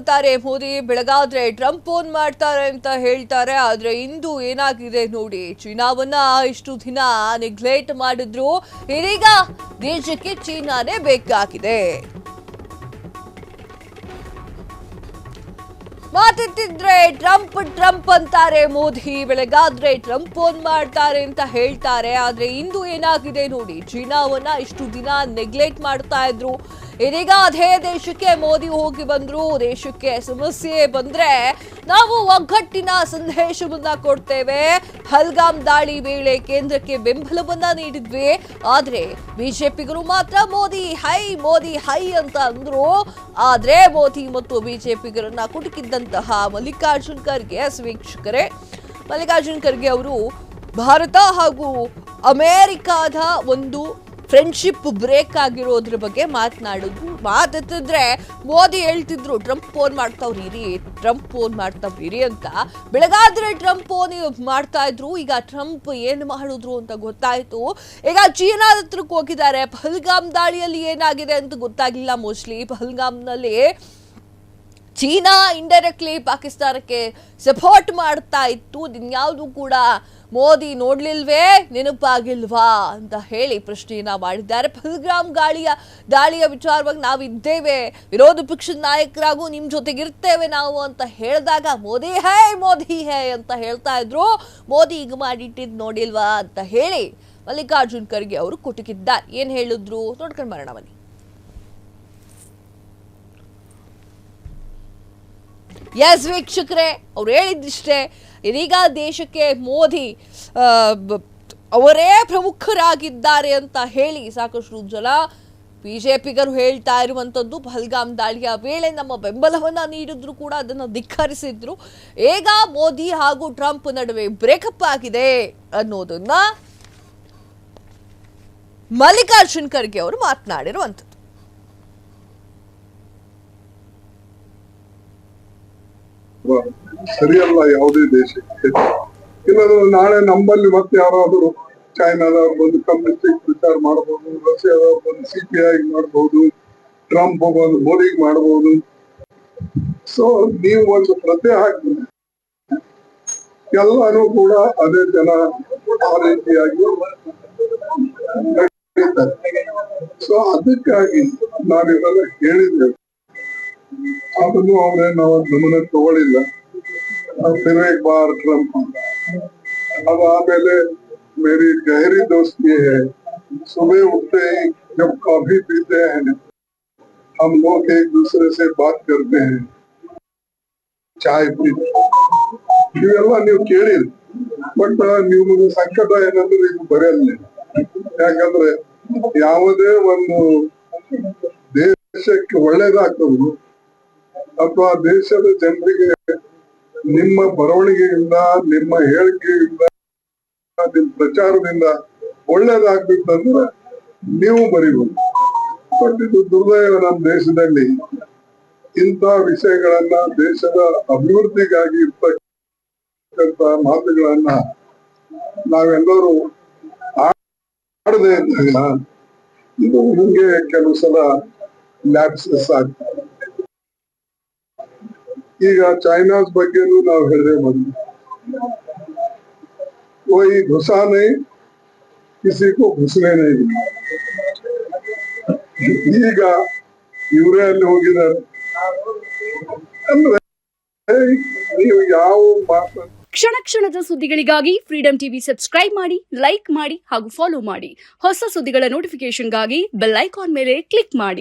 ಮಾಡ್ತಾರೆ Modi, ಬೆಳಗಾದ್ರೆ Trump phone ಮಾಡ್ತಾರೆ ಅಂತ ಹೇಳ್ತಾರೆ. ಆದ್ರೆ ಇಂದು ಏನಾಗಿದೆ ನೋಡಿ, ಚೀನಾವನ್ನ ಇಷ್ಟು ದಿನ ನೆಗ್ಲೆಕ್ಟ್ ಮಾಡಿದ್ರು, ಇದೀಗ ದೇಶಕ್ಕೆ ಚೀನಾನೇ ಬೇಕಾಗಿದೆ. ಮಾತೆತ್ತಿದ್ರೆ ಟ್ರಂಪ್ ಅಂತಾರೆ ಮೋದಿ, ಬೆಳಗಾದ್ರೆ ಟ್ರಂಪ್ ಫೋನ್ ಮಾಡ್ತಾರೆ ಅಂತ ಹೇಳ್ತಾರೆ. ಆದ್ರೆ ಇಂದು ಏನಾಗಿದೆ ನೋಡಿ, ಚೀನಾವನ್ನ ಇಷ್ಟು ದಿನ ನೆಗ್ಲೆಕ್ಟ್ ಮಾಡ್ತಾ ಇದ್ರು, ಇದೀಗ ಅದೇ ದೇಶಕ್ಕೆ ಮೋದಿ ಹೋಗಿ ಬಂದ್ರು. ದೇಶಕ್ಕೆ ಸಮಸ್ಯೆ ಬಂದ್ರೆ ನಾವು ಒಗ್ಗಟ್ಟಿನ ಸಂದೇಶವನ್ನ ಕೊಡ್ತೇವೆ. ಪಹಲ್ಗಾಮ್ ದಾಳಿ ವೇಳೆ ಕೇಂದ್ರಕ್ಕೆ ಬೆಂಬಲವನ್ನ ನೀಡಿದ್ವಿ, ಆದ್ರೆ ಬಿಜೆಪಿಗರು ಮಾತ್ರ ಮೋದಿ ಹೈ ಅಂತ ಅಂದ್ರು. ಆದ್ರೆ ಮೋದಿ ಮತ್ತು ಬಿಜೆಪಿಗರನ್ನ ಕುಟುಕಿದ್ದಂತಹ ಮಲ್ಲಿಕಾರ್ಜುನ್ ಖರ್ಗೆ, ವೀಕ್ಷಕರೇ, ಮಲ್ಲಿಕಾರ್ಜುನ್ ಖರ್ಗೆ ಅವರು ಭಾರತ ಹಾಗೂ ಅಮೆರಿಕಾದ ಒಂದು ಫ್ರೆಂಡ್ಶಿಪ್ ಬ್ರೇಕ್ ಆಗಿರೋದ್ರ ಬಗ್ಗೆ ಮಾತೆತ್ತಿದ್ರೆ ಮೋದಿ ಹೇಳ್ತಿದ್ರು ಟ್ರಂಪ್ ಫೋನ್ ಮಾಡ್ತಾವ್ರಿ ಅಂತ. ಬೆಳಗಾದ್ರೆ ಟ್ರಂಪ್ ಫೋನ್ ಮಾಡ್ತಾ ಇದ್ರು. ಈಗ ಟ್ರಂಪ್ ಏನು ಮಾಡಿದ್ರು ಅಂತ ಗೊತ್ತಾಯ್ತು. ಈಗ ಚೀನಾದ ಹತ್ರಕ್ಕೆ ಹೋಗಿದ್ದಾರೆ. ಪಹಲ್ಗಾಮ್ ದಾಳಿಯಲ್ಲಿ ಏನಾಗಿದೆ ಅಂತ ಗೊತ್ತಾಗಿಲ್ಲ. ಮೋಸ್ಟ್ಲಿ ಪಹಲ್ಗಾಮ್ನಲ್ಲಿ ಚೀನಾ ಇಂಡೈರೆಕ್ಟ್ಲಿ ಪಾಕಿಸ್ತಾನಕ್ಕೆ ಸಪೋರ್ಟ್ ಮಾಡ್ತಾ ಇತ್ತು. ಇನ್ಯಾವುದು ಕೂಡ ಮೋದಿ ನೋಡ್ಲಿಲ್ವೇ, ನೆನಪಾಗಿಲ್ವಾ ಅಂತ ಹೇಳಿ ಪ್ರಶ್ನೆಯನ್ನ ಮಾಡಿದ್ದಾರೆ. ಪಹಲ್ಗಾಮ್ ದಾಳಿಯ ವಿಚಾರವಾಗಿ ನಾವಿದ್ದೇವೆ, ವಿರೋಧ ಪಕ್ಷದ ನಾಯಕರಾಗೂ ನಿಮ್ ಜೊತೆಗಿರ್ತೇವೆ ನಾವು ಅಂತ ಹೇಳಿದಾಗ ಮೋದಿ ಹೈ ಅಂತ ಹೇಳ್ತಾ ಇದ್ರು. ಮೋದಿ ಈಗ ಮಾಡಿಟ್ಟಿದ್ ನೋಡಿಲ್ವಾ ಅಂತ ಹೇಳಿ ಮಲ್ಲಿಕಾರ್ಜುನ್ ಖರ್ಗೆ ಅವರು ಕುಟುಕಿದ್ದಾರೆ. ಏನ್ ಹೇಳಿದ್ರು ನೋಡ್ಕೊಂಡು ಬರೋಣ ಬನ್ನಿ. ಎಸ್ ವೀಕ್ಷಕರೇ, ಅವ್ರು ಹೇಳಿದ್ದಿಷ್ಟೇ. ಇದೀಗ ದೇಶಕ್ಕೆ ಮೋದಿ ಅವರೇ ಪ್ರಮುಖರಾಗಿದ್ದಾರೆ ಅಂತ ಹೇಳಿ ಸಾಕಷ್ಟು ಜನ ಬಿಜೆಪಿಗರು ಹೇಳ್ತಾ ಇರುವಂತದ್ದು. ಪಹಲ್ಗಾಮ್ ದಾಳಿಯ ವೇಳೆ ನಮ್ಮ ಬೆಂಬಲವನ್ನ ನೀಡಿದ್ರು ಕೂಡ ಅದನ್ನು ಧಿಕ್ಕರಿಸಿದ್ರು. ಈಗ ಮೋದಿ ಹಾಗೂ ಟ್ರಂಪ್ ನಡುವೆ ಬ್ರೇಕಪ್ ಆಗಿದೆ ಅನ್ನೋದನ್ನ ಮಲ್ಲಿಕಾರ್ಜುನ್ ಖರ್ಗೆ ಅವರು ಮಾತನಾಡಿರುವಂತದ್ದು. ಸರಿಯಲ್ಲ ಯಾವುದೇ ದೇಶಕ್ಕೆ. ಇಲ್ಲದ್ರೆ ನಾಳೆ ನಮ್ಮಲ್ಲಿ ಮತ್ತೆ ಯಾರಾದರೂ ಚೈನಾದವ್ರು ಬಂದು ಕಮ್ಯುನಿಸ್ಟಿಕ್ ವಿಚಾರ ಮಾಡಬಹುದು, ರಷ್ಯಾದವ್ರು ಬಂದು CPI ಮಾಡಬಹುದು, ಟ್ರಂಪ್ ಬಂದು ಮೋದಿಗೆ ಮಾಡಬಹುದು. ಸೊ ನೀವು ಒಂದು ಪ್ರತ್ಯಯ ಹಾಕ್ತೀರಿ, ಎಲ್ಲಾನು ಕೂಡ ಅದೇ ಜನ ಆ ರೀತಿಯಾಗಿ ಸೊ ಅದಕ್ಕಾಗಿ ನಾವಿವೆಲ್ಲ ಹೇಳಿದ್ದೇವೆ. ಅದನ್ನು ಅವರೇ ನಾವು ಗಮನ ತಗೊಳ್ಳಿಲ್ಲ. ವಿವೇಕ್ ಬಾರ್ ಟ್ರಂಪ್ अब आमेले मेरी गहरी दोस्ती है, सुबह उठते ही जब कॉफी पीते हैं हम लोग एक दूसरे से बात करते हैं, चाय पीते. ಇವೆಲ್ಲ ನೀವು ಕೇಳಿರಿ. ಬಟ್ ನಿಮಗೆ ಸಂಕಟ ಏನಂದ್ರೆ ಇದು ಬರೆಯಲ್ಲ. ಯಾಕಂದ್ರೆ ಯಾವುದೇ ಒಂದು ದೇಶಕ್ಕೆ ಒಳ್ಳೇದಾಗ್ತದೆ ಅಥವಾ ದೇಶದ ಜನರಿಗೆ ನಿಮ್ಮ ಬರವಣಿಗೆಯಿಂದ, ನಿಮ್ಮ ಹೇಳಿಕೆಯಿಂದ, ನಿಮ್ಮ ಪ್ರಚಾರದಿಂದ ಒಳ್ಳೇದಾಗ್ತಿತ್ತಂದ್ರೆ ನೀವು ಬರೀಬಹುದು. ಬಟ್ ಇದು ದುರ್ದೈವ, ನಮ್ಮ ದೇಶದಲ್ಲಿ ಇಂಥ ವಿಷಯಗಳನ್ನ, ದೇಶದ ಅಭಿವೃದ್ಧಿಗಾಗಿ ಇರ್ತಕ್ಕಂಥ ಮಾತುಗಳನ್ನ ನಾವೆಲ್ಲರೂ ಆಡದೆ ಇದ್ದಾಗ ಇದು ಹಿಂಗೆ ಕೆಲವು ಸಲ ಲ್ಯಾಪ್ಸಸ್ ಆಗ್ತದೆ. ಈಗ ಚೈನಾಸ್ ಬಗ್ಗೆನೂ ನಾವು ಹೇಳದೆ ಬಂದ್ವಿ, कोई घुसा नहीं, किसी को घुसने नहीं. ಈಗ ಇವರೇ ಅಲ್ಲಿ ಹೋಗಿದ್ದಾರೆ ಅಂದ್ರೆ ನೀವು ಯಾವ ಮಾತು. ಕ್ಷಣ ಕ್ಷಣದ ಸುದ್ದಿಗಳಿಗಾಗಿ ಫ್ರೀಡಂ ಟಿವಿ ಸಬ್ಸ್ಕ್ರೈಬ್ ಮಾಡಿ, ಲೈಕ್ ಮಾಡಿ ಹಾಗೂ ಫಾಲೋ ಮಾಡಿ. ಹೊಸ ಸುದ್ದಿಗಳ ನೋಟಿಫಿಕೇಶನ್ಗಾಗಿ ಬೆಲ್ ಐಕಾನ್ ಮೇಲೆ ಕ್ಲಿಕ್ ಮಾಡಿ.